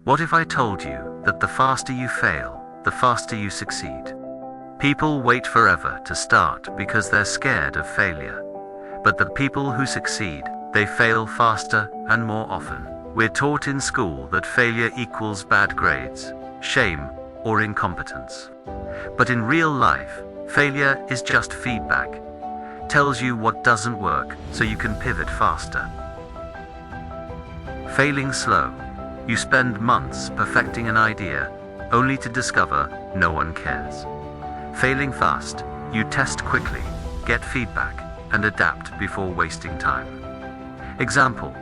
What if I told you that the faster you fail, the faster you succeed? People wait forever to start because they're scared of failure. But the people who succeed, they fail faster and more often. We're taught in school that failure equals bad grades, shame, or incompetence. But in real life, failure is just feedback. Tells you what doesn't work so you can pivot faster. Failing slow. You spend months perfecting an idea, only to discover no one cares. Failing fast. You test quickly, get feedback, and adapt before wasting time. Example: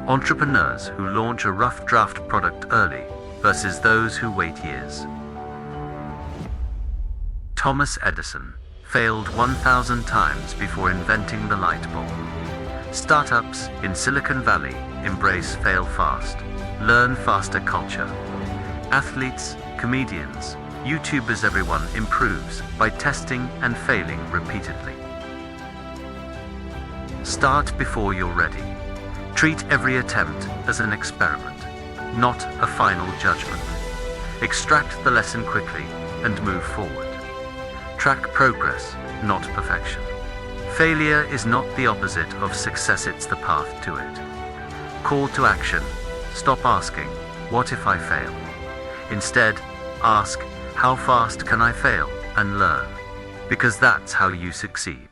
entrepreneurs who launch a rough draft product early versus those who wait years. Thomas Edison failed 1,000 times before inventing the light bulb. Startups in Silicon Valley embrace fail fast, learn faster culture. Athletes, comedians, YouTubers, everyone improves by testing and failing repeatedly. Start before you're ready. Treat every attempt as an experiment, not a final judgment. Extract the lesson quickly and move forward. Track progress, not perfection. Failure is not the opposite of success, it's the path to it. Call to action. Stop asking, what if I fail? Instead, ask, how fast can I fail and learn? Because that's how you succeed.